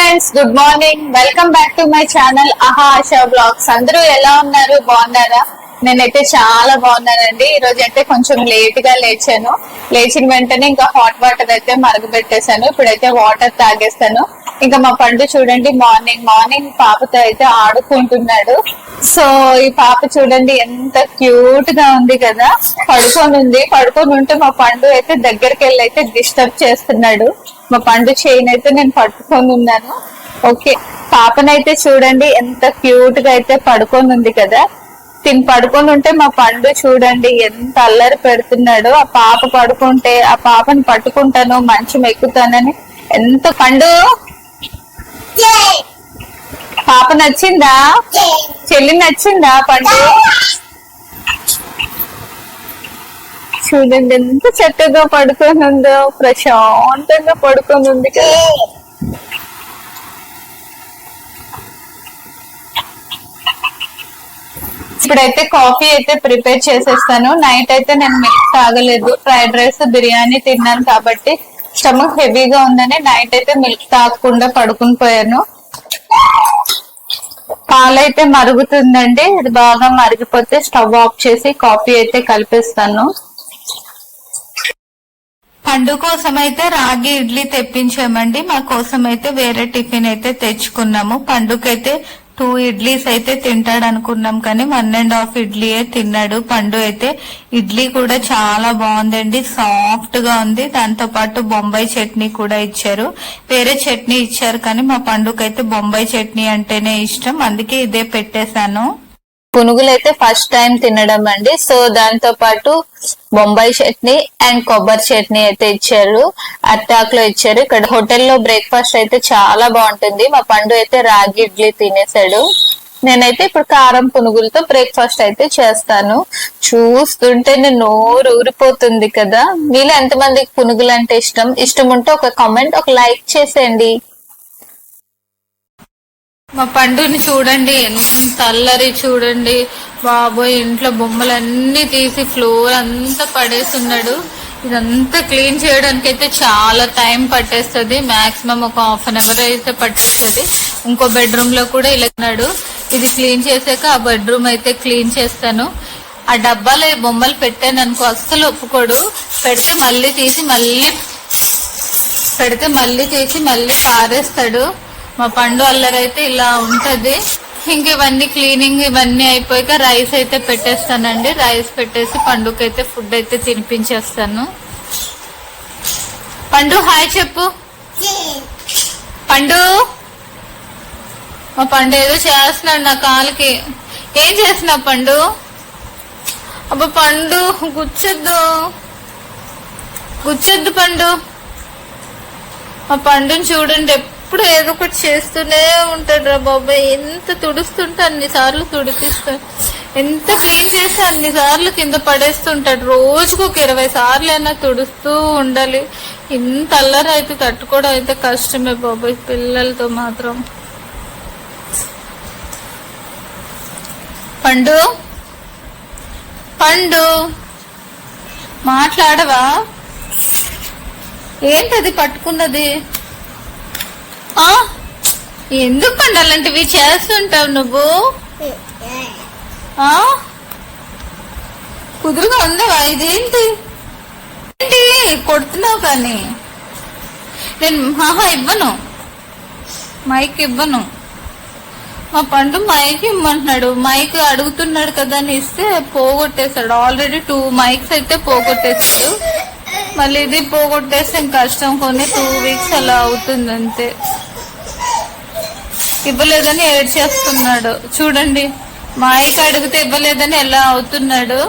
Friends, good morning. Welcome back to my channel ఆహా ASHA blogs. అందరూ ఎలా ఉన్నారు? బాగున్నారా? నేనైతే చాలా బాగున్నానండి. ఈ రోజు అయితే కొంచెం లేట్ గా లేచాను. లేచిన వెంటనే ఇంకా హాట్ వాటర్ అయితే మరగబెట్టేశాను. ఇప్పుడైతే వాటర్ తాగేస్తాను. ఇంకా మా పండు చూడండి, మార్నింగ్ మార్నింగ్ పాపతో అయితే ఆడుకుంటున్నాడు. సో ఈ పాప చూడండి ఎంత క్యూట్ గా ఉంది కదా. పడుకొని ఉంటే మా పండు అయితే దగ్గరికి వెళ్ళి అయితే డిస్టర్బ్ చేస్తున్నాడు. మా పండు చైన్ అయితే నేను పట్టుకొని ఉన్నాను. ఓకే, పాపనైతే చూడండి ఎంత క్యూట్ గా అయితే పడుకొని ఉంది కదా. తిని పడుకొని ఉంటే మా పండు చూడండి ఎంత అల్లరి పెడుతున్నాడు. ఆ పాప పడుకుంటే ఆ పాపని పట్టుకుంటాను, మంచం ఎక్కుతానని ఎంత. పండు, పాప నచ్చిందా? చెల్లి నచ్చిందా? పండు చూడండి ఎంత చక్కగా పడుకొని ఉందో, ప్రశాంతంగా పడుకొని ఉంది కదా. ఇప్పుడైతే కాఫీ అయితే ప్రిపేర్ చేసేస్తాను. నైట్ అయితే నేను మిల్క్ తాగలేదు, ఫ్రైడ్ రైస్ బిర్యానీ తిన్నాను కాబట్టి స్టమక్ హెవీగా ఉందని నైట్ అయితే మిల్క్ తాగకుండా పడుకుని పోయాను. పాలైతే మరుగుతుందండి. ఇది బాగా మరిగిపోతే స్టవ్ ఆఫ్ చేసి కాఫీ అయితే కలిపేస్తాను. పండు కోసం అయితే రాగి ఇడ్లీ తెప్పించామండి. మా కోసం అయితే వేరే టిఫిన్ అయితే తెచ్చుకున్నాము. పండుకైతే 2 ఇడ్లీస్ అయితే తింటాడు అనుకున్నాం, కానీ 1.5 ఇడ్లీయే తిన్నాడు. పండు అయితే ఇడ్లీ కూడా చాలా బాగుందండి, సాఫ్ట్ గా ఉంది. దాంతో పాటు బొంబాయి చట్నీ కూడా ఇచ్చారు. వేరే చట్నీ ఇచ్చారు కానీ మా పండుకైతే బొంబాయి చట్నీ అంటేనే ఇష్టం, అందుకే ఇదే పెట్టేశాను. పునుగులు అయితే ఫస్ట్ టైం తినడం అండి. సో దాంతో పాటు బొంబాయి చట్నీ అండ్ కొబ్బరి చట్నీ అయితే ఇచ్చారు, అట్టాకులో ఇచ్చారు. ఇక్కడ హోటల్లో బ్రేక్ఫాస్ట్ అయితే చాలా బాగుంటుంది. మా పండు అయితే రాగి ఇడ్లీ తినేసాడు. నేనైతే ఇప్పుడు కారం పునుగులతో బ్రేక్ఫాస్ట్ అయితే చేస్తాను. చూస్తుంటే నోరు ఊరిపోతుంది కదా. మీలో ఎంతమందికి పునుగులు అంటే ఇష్టం ఉంటే ఒక కామెంట్, ఒక లైక్ చేసేయండి. మా పండుని చూడండి ఎంత అల్లరి చూడండి బాబోయ్. ఇంట్లో బొమ్మలన్నీ తీసి ఫ్లోర్ అంతా పడేస్తున్నాడు. ఇదంతా క్లీన్ చేయడానికి అయితే చాలా టైం పట్టేస్తుంది. మాక్సిమం ఒక 1/2 అవర్ అయితే పట్టేస్తుంది. ఇంకో బెడ్రూమ్ లో కూడా ఇలాన్నాడు. ఇది క్లీన్ చేసాక ఆ బెడ్రూమ్ అయితే క్లీన్ చేస్తాను. ఆ డబ్బాలో బొమ్మలు పెట్టాను అనుకో అస్సలు ఒప్పుకోడు. పెడితే మళ్ళీ తీసి మళ్ళీ పారేస్తాడు. మా పండు అల్లరైతే ఇలా ఉంటది. ఇంక ఇవన్నీ క్లీనింగ్ ఇవన్నీ అయిపోయాక రైస్ అయితే పెట్టేస్తానండి. రైస్ పెట్టేసి పండుకైతే ఫుడ్ అయితే తినిపించేస్తాను. పండు హాయ్ చెప్పు. పండు, మా పండు ఏదో చేస్తున్నాడు నా కాలుకి. ఏం చేస్తున్నావు పండు? అబ్బా పండు గుచ్చొద్దు పండు. మా పండుని చూడండి ఎప్పుడు ఏదో ఒకటి చేస్తూనే ఉంటాడు రా బాబాయ్. ఎంత తుడుస్తుంటే అన్నిసార్లు తుడిపిస్తాడు, ఎంత క్లీన్ చేస్తే అన్నిసార్లు కింద పడేస్తుంటాడు. రోజుకు ఒక 20 సార్లు అయినా తుడుస్తూ ఉండాలి. ఇంత అల్లరి అయితే తట్టుకోవడం అయితే కష్టమే బాబాయ్ పిల్లలతో మాత్రం. పండు మాట్లాడవా? ఏంటది పట్టుకున్నది? ఎందుకు పండు అలాంటివి చేస్తుంటావు నువ్వు? కుదురుగా ఉండవా? ఇదేంటి కొడుతున్నావు? కానీ నేను ఇవ్వను, మైక్ ఇవ్వను. మా పండు మైక్ ఇమ్మంటున్నాడు. మైక్ అడుగుతున్నాడు కదా అని ఇస్తే పోగొట్టేశాడు. ఆల్రెడీ 2 మైక్స్ అయితే పోగొట్టేశాడు. మళ్ళీ ఇది పోగొట్టేస్తే కష్టం. కొన్ని 2 వీక్స్ అలా అవుతుంది అంతే. ఇవ్వలేదని ఏడ్చేస్తున్నాడు చూడండి. మైక్ అడిగితే ఇవ్వలేదని ఎలా అవుతున్నాడు,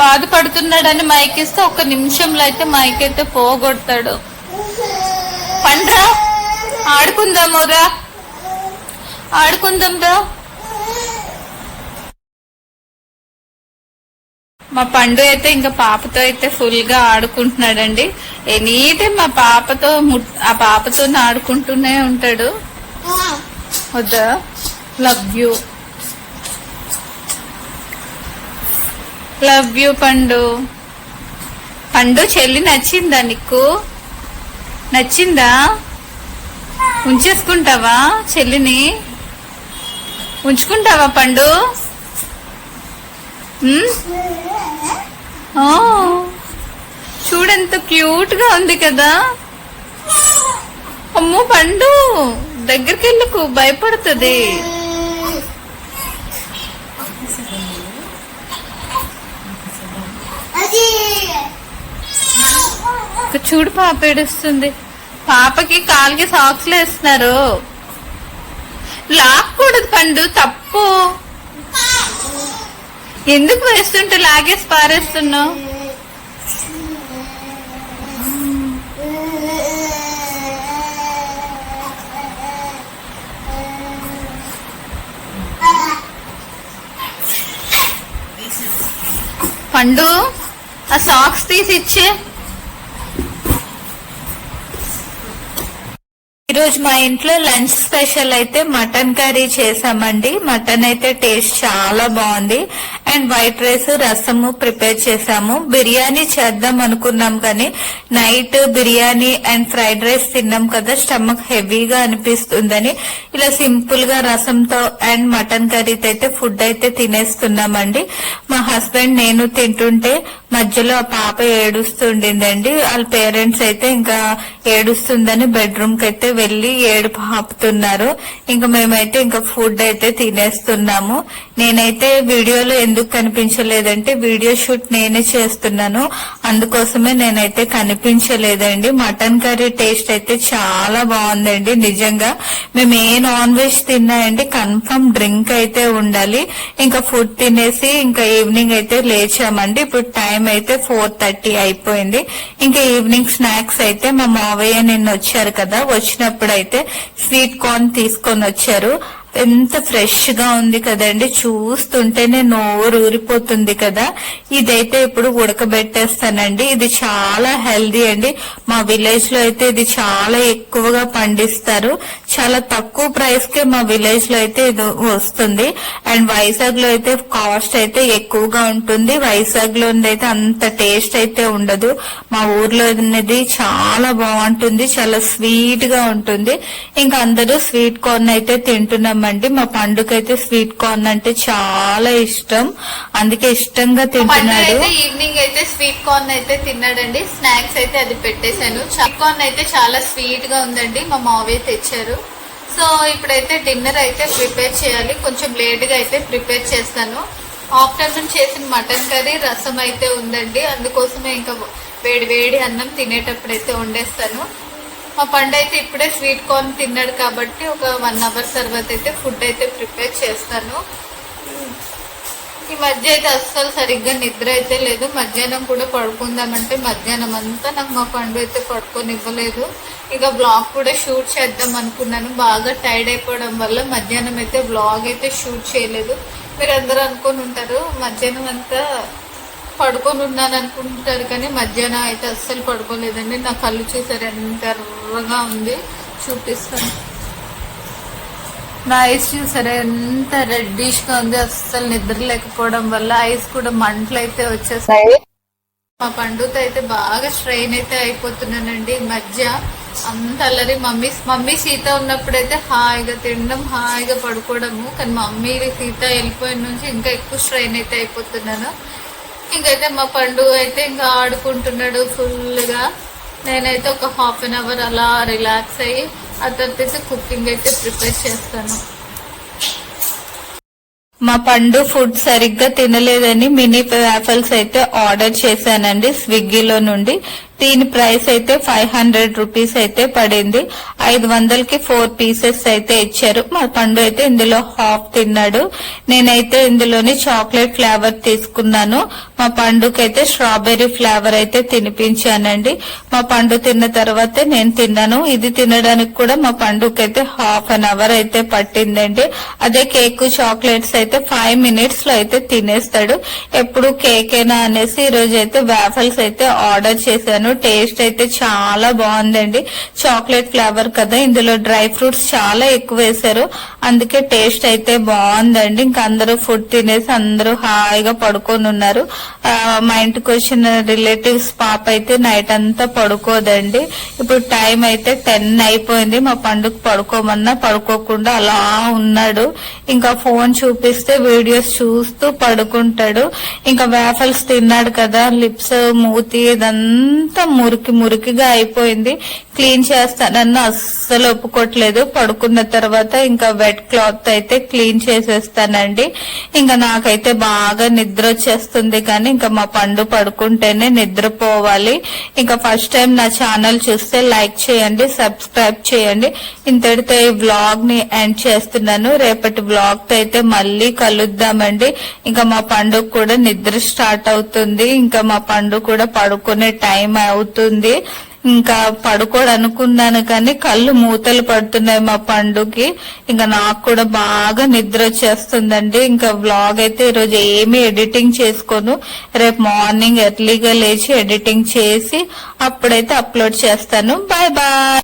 బాధపడుతున్నాడని మైక్ ఇస్తే 1 నిమిషంలో అయితే మైక్ అయితే పోగొడతాడు. పండ్రా ఆడుకుందాం రా. మా పండు అయితే ఇంకా పాపతో అయితే ఫుల్ గా ఆడుకుంటున్నాడండి. ఎనీ టైం ఆ పాపతో ఆడుకుంటూనే ఉంటాడు. వద్దా? లవ్ యూ పండు. చెల్లి నచ్చిందా నీకు? నచ్చిందా? ఉంచేసుకుంటావా చెల్లిని? ఉంచుకుంటావా పండు? చూడెంత క్యూట్ గా ఉంది కదా. అమ్మో పండు దగ్గరికి వెళ్ళకు, భయపడుతుంది. చూడు పాప ఏడుస్తుంది. పాపకి కాలికి సాక్స్లు వేస్తున్నారు. లాక్కూడదు పండు, తప్పు. ఎందుకు వేస్తుంటే లాగేసి పారేస్తున్నావు? పండు ఆ సాక్స్ తీసి ఇచ్చే. ఈరోజు మా ఇంట్లో లంచ్ స్పెషల్ అయితే మటన్ కర్రీ చేసామండి. మటన్ అయితే టేస్ట్ చాలా బాగుంది. అండ్ వైట్ రైస్, రసము ప్రిపేర్ చేసాము. బిర్యానీ చేద్దాం అనుకున్నాం కానీ night biryani and fried rice తిన్నాం కదా, స్టమక్ హెవీగా అనిపిస్తుందని ఇలా సింపుల్ గా రసంతో అండ్ మటన్ కర్రీతో అయితే ఫుడ్ అయితే తినేస్తున్నామండి. మా హస్బెండ్ నేను తింటుంటే మధ్యలో ఆ పాప ఏడుస్తుండిందండి. వాళ్ళ పేరెంట్స్ అయితే ఇంకా ఏడుస్తుందని బెడ్రూమ్ కి అయితే వెళ్లి ఏడుపు ఆపుతున్నారు. ఇంకా మేమైతే ఇంకా ఫుడ్ అయితే తినేస్తున్నాము. నేనైతే వీడియోలో ఎందుకు కనిపించలేదంటే వీడియో షూట్ నేనే చేస్తున్నాను, అందుకోసమే నేనైతే కనిపించలేదండి. మటన్ కర్రీ టేస్ట్ అయితే చాలా బాగుందండి. నిజంగా మేము ఏ నాన్ వెజ్ తిన్నాయండి కన్ఫర్మ్ డ్రింక్ అయితే ఉండాలి. ఇంకా ఫుడ్ తినేసి ఇంకా ఈవినింగ్ అయితే లేచామండి. ఇప్పుడు టైం అయితే 4:30 అయిపోయింది. ఇంకా ఈవినింగ్ స్నాక్స్ అయితే మా మావయ్య నిన్న వచ్చారు కదా, వచ్చినప్పుడు అయితే స్వీట్ కార్న్ తీసుకొని వచ్చారు. ఎంత ఫ్రెష్ గా ఉంది కదండి, చూస్తుంటేనే నోరు ఊరిపోతుంది కదా. ఇదైతే ఇప్పుడు ఉడకబెట్టేస్తానండి. ఇది చాలా హెల్దీ అండి. మా విలేజ్ లో అయితే ఇది చాలా ఎక్కువగా పండిస్తారు. చాలా తక్కువ ప్రైస్ కే మా విలేజ్ లో అయితే ఇది వస్తుంది. అండ్ వైజాగ్ లో అయితే కాస్ట్ అయితే ఎక్కువగా ఉంటుంది. వైజాగ్ లో అయితే అంత టేస్ట్ అయితే ఉండదు. మా ఊర్లో అనేది చాలా బాగుంటుంది, చాలా స్వీట్ గా ఉంటుంది. ఇంకా అందరూ స్వీట్ కార్న్ అయితే తింటున్నాం అండి. మా పండుకైతే స్వీట్ కార్న్ అంటే చాలా ఇష్టం, అందుకే ఇష్టంగా తింటున్నాడు. ఈవినింగ్ అయితే స్వీట్ కార్న్ అయితే తిన్నాడండి. స్నాక్స్ అయితే అది పెట్టేశాను. స్వీట్ కార్న్ అయితే చాలా స్వీట్ గా ఉందండి, మా మావయ్య తెచ్చారు. సో ఇప్పుడైతే డిన్నర్ అయితే ప్రిపేర్ చేయాలి. కొంచెం లేట్ గా అయితే ప్రిపేర్ చేస్తాను. ఆఫ్టర్నూన్ చేసిన మటన్ కర్రీ, రసం అయితే ఉందండి. అందుకోసమే ఇంకా వేడి వేడి అన్నం తినేటప్పుడు అయితే వండేస్తాను. మా పండు అయితే ఇప్పుడే స్వీట్ కార్న్ తిన్నాడు కాబట్టి ఒక 1 అవర్ తర్వాత అయితే ఫుడ్ అయితే ప్రిపేర్ చేస్తాను. ఈ మధ్య అయితే అస్సలు సరిగ్గా నిద్ర అయితే లేదు. మధ్యాహ్నం కూడా పడుకుందామంటే మధ్యాహ్నం అంతా నాకు మా పండు అయితే పడుకొని ఇవ్వలేదు. ఇక బ్లాగ్ కూడా షూట్ చేద్దాం అనుకున్నాను. బాగా టైర్డ్ అయిపోవడం వల్ల మధ్యాహ్నం అయితే బ్లాగ్ అయితే షూట్ చేయలేదు. మీరు అందరూ అనుకొని ఉంటారు మధ్యాహ్నం అంతా పడుకొని ఉన్నాను అనుకుంటారు, కానీ మధ్యాహ్నం అయితే అస్సలు పడుకోలేదండి. నా కళ్ళు చూసారు ఎంత ఎర్రగా ఉంది, చూపిస్తాను. నా ఐస్ చూసారా ఎంత రెడ్డిష్ గా ఉంది. అస్సలు నిద్ర లేకపోవడం వల్ల ఐస్ కూడా మంటలు అయితే వచ్చేస్తాయి. మా పండుతో అయితే బాగా స్ట్రెయిన్ అయితే అయిపోతున్నానండి. ఈ మధ్య అంత అల్లరి. మమ్మీ సీత ఉన్నప్పుడైతే హాయిగా తినడం, హాయిగా పడుకోవడము. కానీ మమ్మీ సీత వెళ్ళిపోయిన నుంచి ఇంకా ఎక్కువ స్ట్రెయిన్ అయితే అయిపోతున్నాను. ఇంకైతే మా పండు అయితే ఇంకా ఆడుకుంటున్నాడు ఫుల్ గా. నేనైతే ఒక ½ an hour అలా రిలాక్స్ అయ్యి ఆ తర్వాత కుకింగ్ అయితే ప్రిపేర్ చేస్తాను. మా పండు ఫుడ్ సరిగ్గా తినలేదని మినీ వ్యాఫల్స్ అయితే ఆర్డర్ చేశానండి స్విగ్గీలో నుండి. దీని ప్రైస్ అయితే 500 రూపీస్ అయితే పడింది. 500కి 4 పీసెస్ అయితే ఇచ్చారు. మా పండు అయితే ఇందులో హాఫ్ తిన్నాడు. నేనైతే ఇందులోని చాక్లెట్ ఫ్లేవర్ తీసుకున్నాను. మా పండుకైతే స్ట్రాబెర్రీ ఫ్లేవర్ అయితే తినిపించానండి. మా పండు తిన్న తర్వాతే నేను తిన్నాను. ఇది తినడానికి కూడా మా పండుకైతే ½ an hour అయితే పట్టిందండి. అదే కేక్, చాక్లెట్స్ అయితే 5 minutes లో అయితే తినేస్తాడు. ఎప్పుడు కేకేనా అనేసి ఈ రోజు అయితే వ్యాఫల్స్ అయితే ఆర్డర్ చేశాను. టేస్ట్ అయితే చాలా బాగుందండి. చాక్లెట్ ఫ్లేవర్ కదా, ఇందులో డ్రై ఫ్రూట్స్ చాలా ఎక్కువ వేశారు, అందుకే టేస్ట్ అయితే బాగుందండి. ఇంకా అందరూ ఫుడ్ తినేసి అందరూ హాయిగా పడుకొని ఉన్నారు. మా ఇంటికి వచ్చిన రిలేటివ్స్ పాప అయితే నైట్ అంతా పడుకోదండి. ఇప్పుడు టైం అయితే 10 అయిపోయింది. మా పండుగ పడుకోమన్నా పడుకోకుండా అలా ఉన్నాడు. ఇంకా ఫోన్ చూపిస్తే వీడియోస్ చూస్తూ పడుకుంటాడు. ఇంకా వేఫల్స్ తిన్నాడు కదా, లిప్స్ మూతి ఇదంతా మురికిగా అయిపోయింది. క్లీన్ చేస్తానన్న అస్సలు ఒప్పుకోవట్లేదు. పడుకున్న తర్వాత ఇంకా వెట్ క్లాత్ అయితే క్లీన్ చేసేస్తానండి. ఇంకా నాకైతే బాగా నిద్ర వచ్చేస్తుంది, కానీ ఇంకా మా పండు పడుకుంటేనే నిద్రపోవాలి. ఇంకా ఫస్ట్ టైం నా ఛానల్ చూస్తే లైక్ చేయండి, సబ్స్క్రైబ్ చేయండి. ఇంతటితో ఈ వ్లాగ్ ని ఎండ్ చేస్తున్నాను. రేపటి వ్లాగ్ తో అయితే మళ్ళీ కలుద్దామండి. ఇంకా మా పండుగ కూడా నిద్ర స్టార్ట్ అవుతుంది. ఇంకా మా పండు కూడా పడుకునే టైం అవుతుంది. ఇంకా పడుకోడనుకున్నాను కానీ కళ్ళు మూతలు పడుతున్నాయి మా పండుకి. ఇంకా నాకు కూడా బాగా నిద్ర వచ్చేస్తుందండి. ఇంకా వ్లాగ్ అయితే ఈరోజు ఏమీ ఎడిటింగ్ చేసుకోను. రేపు మార్నింగ్ ఎర్లీగా లేచి ఎడిటింగ్ చేసి అప్పుడైతే అప్లోడ్ చేస్తాను. Bye bye.